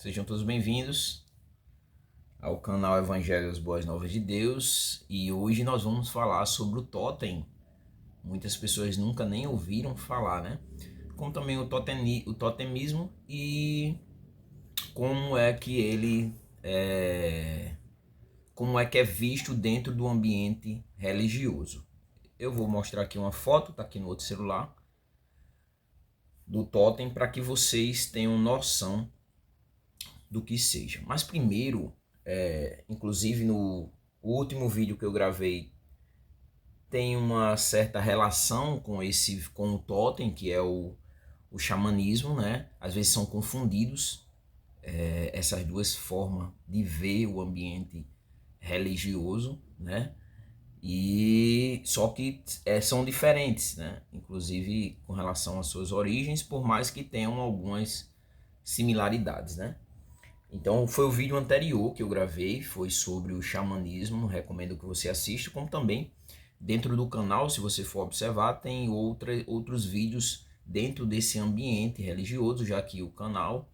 Sejam todos bem-vindos ao canal Evangelho das Boas Novas de Deus, e hoje nós vamos falar sobre o totem. Muitas pessoas nunca nem ouviram falar, né? Como também o totemismo e como é que ele como é que é visto dentro do ambiente religioso. Eu vou mostrar aqui uma foto, tá aqui no outro celular, do totem, para que vocês tenham noção do que seja. Mas primeiro, inclusive no último vídeo que eu gravei, tem uma certa relação com o totem, que é o xamanismo, né? Às vezes são confundidos essas duas formas de ver o ambiente religioso, né? E só que são diferentes, né? Inclusive com relação às suas origens, por mais que tenham algumas similaridades, né? Então foi o vídeo anterior que eu gravei, foi sobre o xamanismo, recomendo que você assista, como também dentro do canal, se você for observar, tem outros vídeos dentro desse ambiente religioso, já que o canal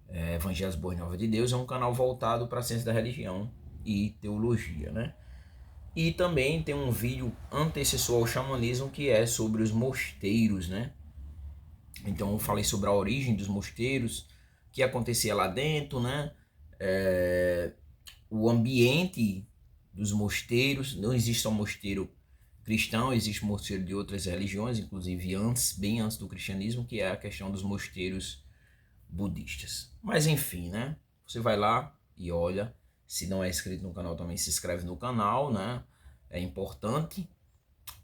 Evangelhos Boas Novas de Deus é um canal voltado para a ciência da religião e teologia, né? E também tem um vídeo antecessor ao xamanismo que é sobre os mosteiros, né? Então eu falei sobre a origem dos mosteiros, o que acontecia lá dentro, né? O ambiente dos mosteiros. Não existe só mosteiro cristão, existe mosteiro de outras religiões, inclusive bem antes do cristianismo, que é a questão dos mosteiros budistas. Mas enfim, né? Você vai lá e olha. Se não é inscrito no canal, também se inscreve no canal, né? É importante.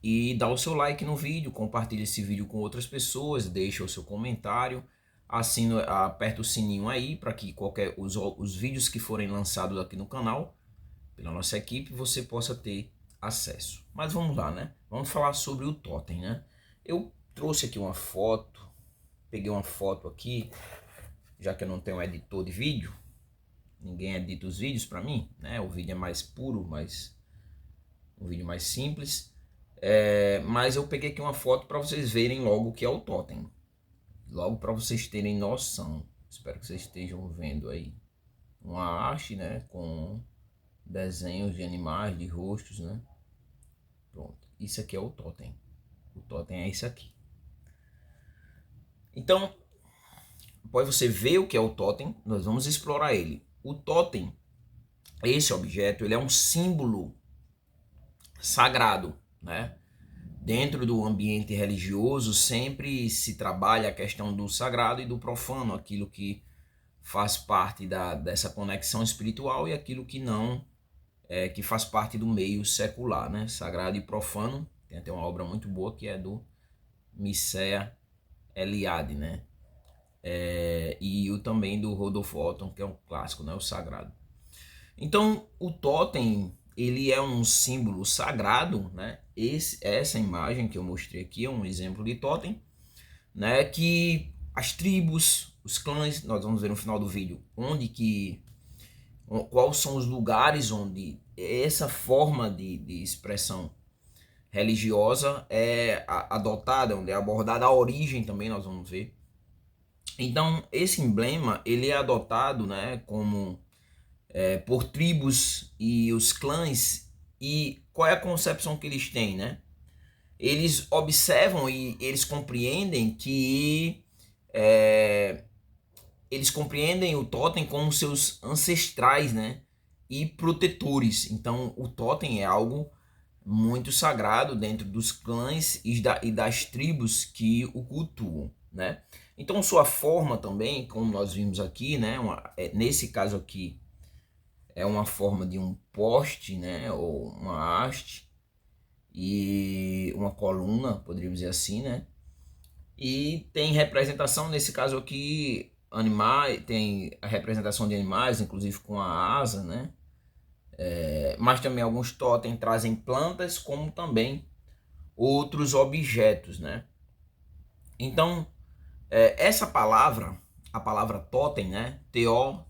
E dá o seu like no vídeo, compartilha esse vídeo com outras pessoas, deixa o seu comentário, aperta o sininho aí para que os vídeos que forem lançados aqui no canal pela nossa equipe você possa ter acesso. Mas vamos lá, né? Vamos falar sobre o totem, né? Eu trouxe aqui uma foto, peguei uma foto aqui, já que eu não tenho um editor de vídeo, ninguém edita os vídeos para mim, né? O vídeo é mais puro, um vídeo mais simples. Mas eu peguei aqui uma foto para vocês verem logo o que é o totem, logo para vocês terem noção. Espero que vocês estejam vendo aí uma haste, né, com desenhos de animais, de rostos, né? Pronto, isso aqui é o totem. O totem é isso aqui. Então, após você ver o que é o totem, nós vamos explorar ele. O totem, esse objeto, ele é um símbolo sagrado, né? Dentro do ambiente religioso sempre se trabalha a questão do sagrado e do profano, aquilo que faz parte dessa conexão espiritual e aquilo que não, que faz parte do meio secular, né? Sagrado e profano. Tem até uma obra muito boa que é do Mircea Eliade, né? E o também do Rodolph Otton, que é um clássico, né? O sagrado. Então, o totem, ele é um símbolo sagrado, né? Essa imagem que eu mostrei aqui é um exemplo de totem, né? Que as tribos, os clãs, nós vamos ver no final do vídeo quais são os lugares onde essa forma de expressão religiosa é adotada, onde é abordada a origem também, nós vamos ver. Então, esse emblema, ele é adotado, né, como por tribos e os clãs, e qual é a concepção que eles têm, né? Eles observam e eles compreendem que eles compreendem o totem como seus ancestrais, né? E protetores. Então, o totem é algo muito sagrado dentro dos clãs e das tribos que o cultuam, né? Então, sua forma também, como nós vimos aqui, né? Nesse caso aqui, é uma forma de um poste, né, ou uma haste e uma coluna, poderíamos dizer assim, né? E tem representação, nesse caso aqui, animais, tem a representação de animais, inclusive com a asa, né? Mas também alguns totens trazem plantas, como também outros objetos, né? Então, essa palavra, a palavra totem, né? T-O-T-E-M,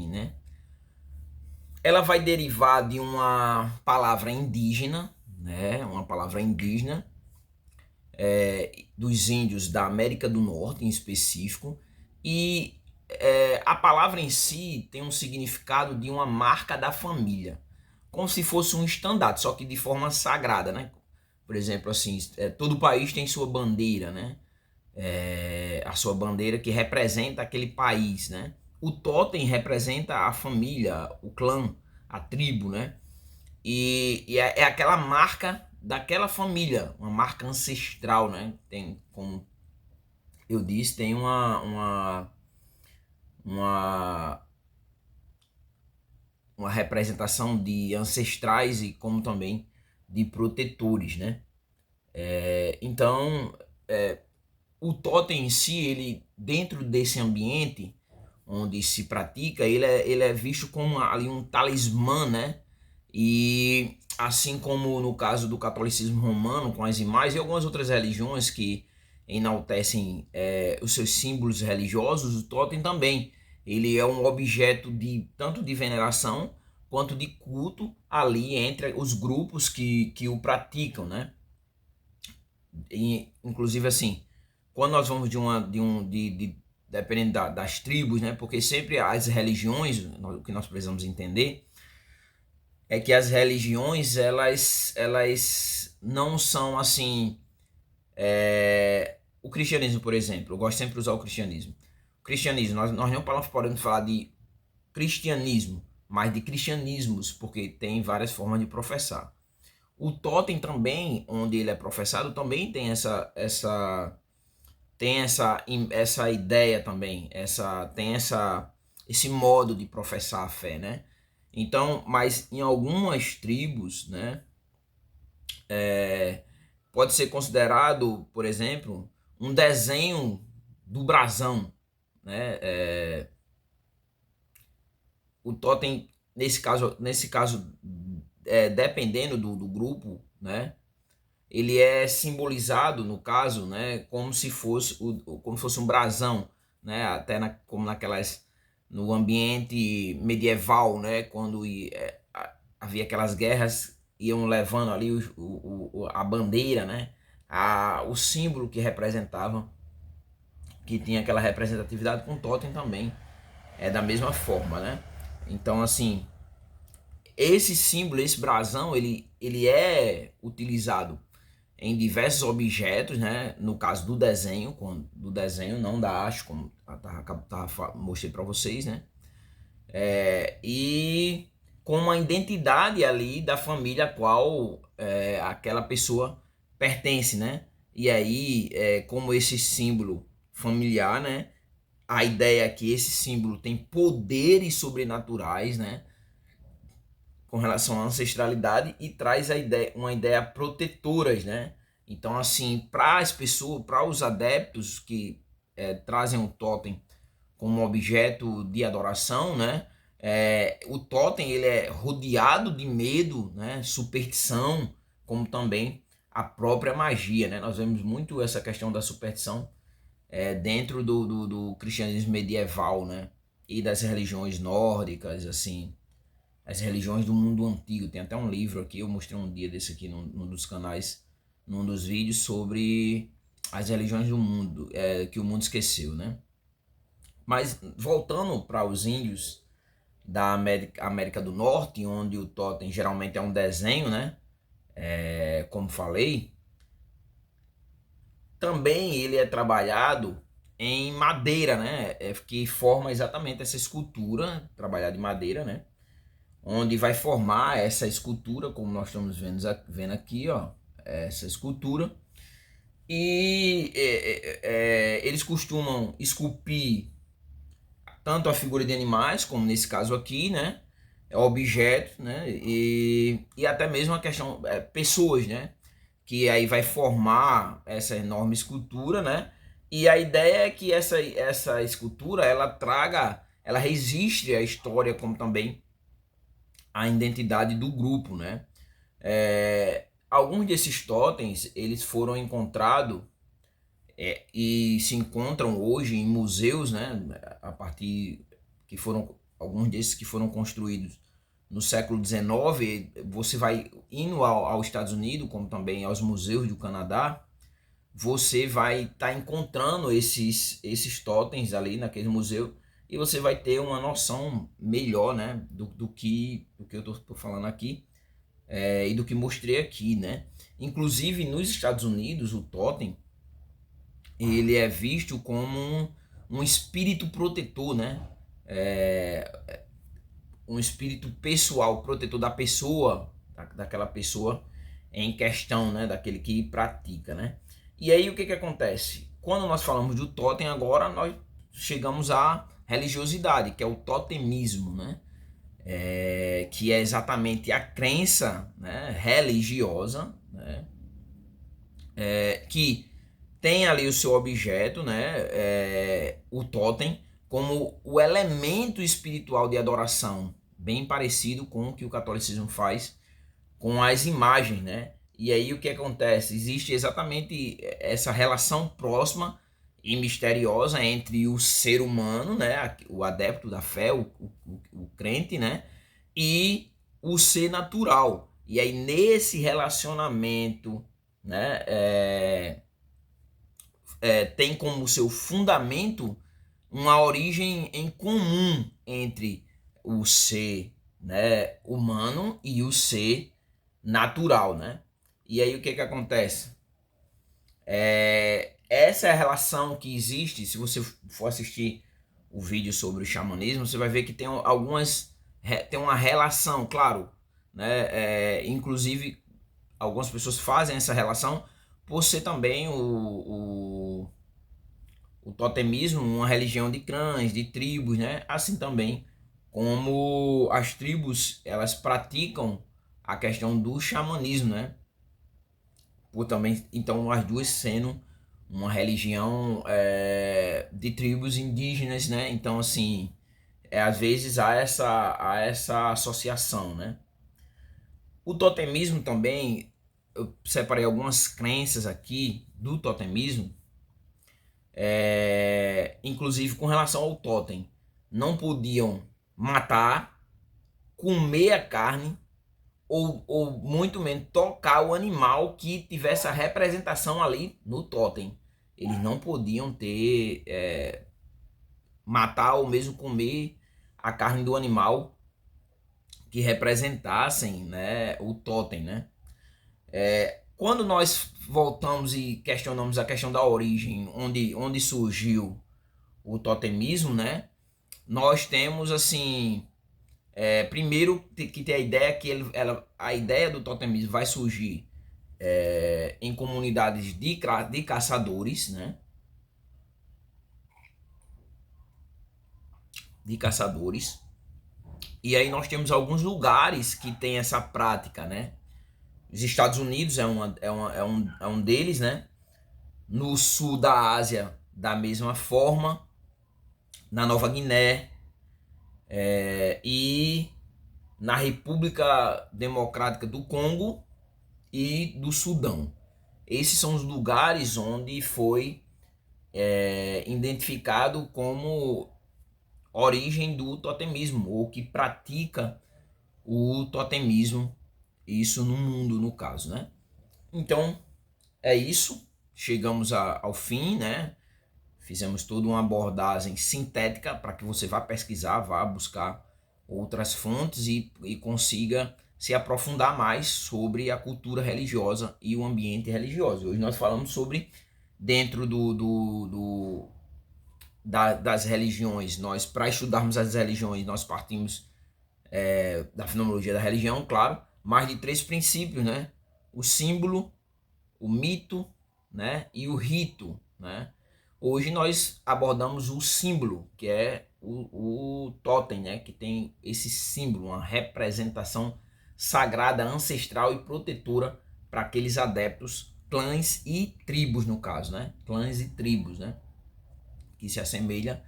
né? Ela vai derivar de uma palavra indígena, né? Uma palavra indígena dos índios da América do Norte, em específico, e a palavra em si tem um significado de uma marca da família, como se fosse um estandarte, só que de forma sagrada, né? Por exemplo, assim, todo país tem sua bandeira, né? A sua bandeira que representa aquele país, né? O totem representa a família, o clã, a tribo, né? E é aquela marca daquela família, uma marca ancestral, né? Tem, como eu disse, tem uma, uma representação de ancestrais e como também de protetores, né? Então, o totem em si, ele dentro desse ambiente onde se pratica, ele é visto como ali um talismã, né? E assim como no caso do catolicismo romano com as imagens e algumas outras religiões que enaltecem os seus símbolos religiosos, o totem também ele é um objeto de tanto de veneração quanto de culto ali entre os grupos que o praticam, né? E, inclusive assim, quando nós vamos dependendo das tribos, né? Porque sempre as religiões, o que nós precisamos entender é que as religiões elas não são assim. O cristianismo, por exemplo, eu gosto sempre de usar o cristianismo. O cristianismo, nós não podemos falar de cristianismo, mas de cristianismos, porque tem várias formas de professar. O totem também, onde ele é professado, também tem essa ideia também, esse modo de professar a fé, né? Então, mas em algumas tribos, né, pode ser considerado, por exemplo, um desenho do brasão, né? O totem, nesse caso, dependendo do grupo, né? Ele é simbolizado, no caso, né, como se fosse um brasão, né? Até como no ambiente medieval, né? Quando havia aquelas guerras, iam levando ali a bandeira, né? O símbolo que representava, que tinha aquela representatividade com o totem também. É da mesma forma, né? Então, assim, esse símbolo, esse brasão, ele é utilizado em diversos objetos, né? No caso do desenho, não da haste, como mostrei para vocês, né? E com uma identidade ali da família a qual aquela pessoa pertence, né? E aí, como esse símbolo familiar, né? A ideia é que esse símbolo tem poderes sobrenaturais, né? Com relação à ancestralidade e traz uma ideia protetoras, né? Então, assim, para as pessoas, para os adeptos que trazem o totem como objeto de adoração, né? O totem ele é rodeado de medo, né? Superstição, como também a própria magia, né? Nós vemos muito essa questão da superstição dentro do cristianismo medieval, né? E das religiões nórdicas, assim, as religiões do mundo antigo. Tem até um livro aqui, eu mostrei um dia desse aqui num dos canais, num dos vídeos, sobre as religiões do mundo, que o mundo esqueceu, né? Mas voltando para os índios da América do Norte, onde o totem geralmente é um desenho, né? Como falei, também ele é trabalhado em madeira, né? Que forma exatamente essa escultura, trabalhada em madeira, né? Onde vai formar essa escultura, como nós estamos vendo aqui, ó, essa escultura. E eles costumam esculpir tanto a figura de animais, como nesse caso aqui, né? Objetos, né? E até mesmo a questão, pessoas, né? Que aí vai formar essa enorme escultura, né? E a ideia é que essa escultura, ela registre a história, como também a identidade do grupo, né? Alguns desses totens, eles foram encontrados e se encontram hoje em museus, né? A partir que foram alguns desses que foram construídos no século XIX. Você vai indo aos Estados Unidos, como também aos museus do Canadá, você vai estar encontrando esses totens ali naquele museu e você vai ter uma noção melhor, né, do que eu tô falando aqui, e do que mostrei aqui, né. Inclusive nos Estados Unidos o totem ele é visto como um espírito protetor, né, um espírito pessoal, protetor da pessoa, daquela pessoa em questão, né, daquele que pratica, né. E aí o que acontece? Quando nós falamos do totem agora, nós chegamos à religiosidade, que é o totemismo, né, que é exatamente a crença, né, religiosa, né, que tem ali o seu objeto, né, o totem, como o elemento espiritual de adoração, bem parecido com o que o catolicismo faz com as imagens, né? E aí o que acontece? Existe exatamente essa relação próxima e misteriosa entre o ser humano, né, o adepto da fé, o crente, né, e o ser natural. E aí nesse relacionamento, né, tem como seu fundamento uma origem em comum entre o ser, né, humano e o ser natural, né? E aí o que acontece? Essa é a relação que existe. Se você for assistir o vídeo sobre o xamanismo, você vai ver que tem tem uma relação, claro, né? Inclusive algumas pessoas fazem essa relação por ser também o totemismo uma religião de clãs, de tribos, né? Assim também como as tribos elas praticam a questão do xamanismo, né? Por também, então as duas sendo uma religião de tribos indígenas, né? Então assim, às vezes há essa associação, né? O totemismo também, eu separei algumas crenças aqui do totemismo, inclusive com relação ao totem. Não podiam matar, comer a carne ou muito menos tocar o animal que tivesse a representação ali no totem. Eles não podiam ter, matar ou mesmo comer a carne do animal que representassem, né, o totem, né? Quando nós voltamos e questionamos a questão da origem, onde surgiu o totemismo, né? Nós temos assim, primeiro que ter a ideia que a ideia do totemismo vai surgir em comunidades de caçadores, né? De caçadores. E aí nós temos alguns lugares que tem essa prática, né? Os Estados Unidos é um deles, né? No sul da Ásia, da mesma forma. Na Nova Guiné e na República Democrática do Congo e do Sudão. Esses são os lugares onde foi identificado como origem do totemismo, ou que pratica o totemismo, isso no mundo, no caso, né? Então, é isso. Chegamos ao fim, né? Fizemos toda uma abordagem sintética para que você vá pesquisar, vá buscar outras fontes e consiga se aprofundar mais sobre a cultura religiosa e o ambiente religioso. Hoje nós falamos sobre dentro das religiões. Nós, para estudarmos as religiões, nós partimos da fenomenologia da religião, claro, mas de três princípios, né? O símbolo, o mito, né? E o rito, né? Hoje nós abordamos o símbolo, que é o totem, né? Que tem esse símbolo, uma representação sagrada, ancestral e protetora para aqueles adeptos, clãs e tribos, no caso, né? Clãs e tribos, né? Que se assemelha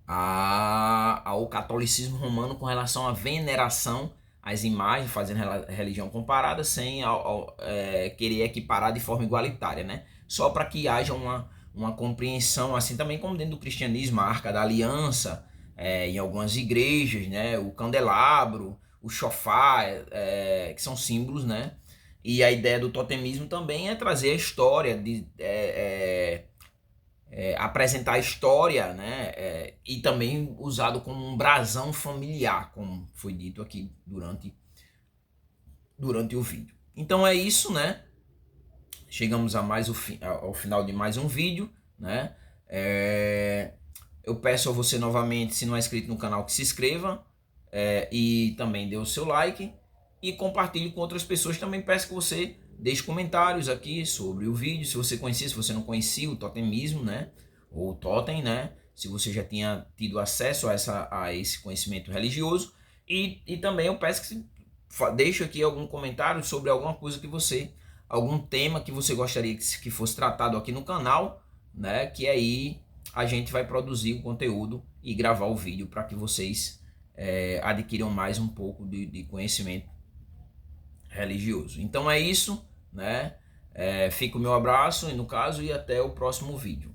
ao catolicismo romano com relação à veneração às imagens, fazendo religião comparada, sem querer equiparar de forma igualitária, né? Só para que haja uma compreensão, assim também como dentro do cristianismo, a Arca da Aliança, em algumas igrejas, né? O candelabro, o chofar, que são símbolos, né? E a ideia do totemismo também é trazer a história apresentar a história, né? E também usado como um brasão familiar, como foi dito aqui durante o vídeo. Então é isso, né? Chegamos ao final de mais um vídeo, né? Eu peço a você novamente, se não é inscrito no canal, que se inscreva e também dê o seu like e compartilhe com outras pessoas. Também peço que você deixe comentários aqui sobre o vídeo, se você conhecia, se você não conhecia o totemismo, né? Ou totem, né? Se você já tinha tido acesso a esse conhecimento religioso. E também eu peço que deixe aqui algum comentário sobre alguma coisa algum tema que você gostaria que fosse tratado aqui no canal, né? Que aí a gente vai produzir o conteúdo e gravar o vídeo para que vocês adquiram mais um pouco de conhecimento religioso. Então é isso, né? Fica o meu abraço, no caso, e até o próximo vídeo.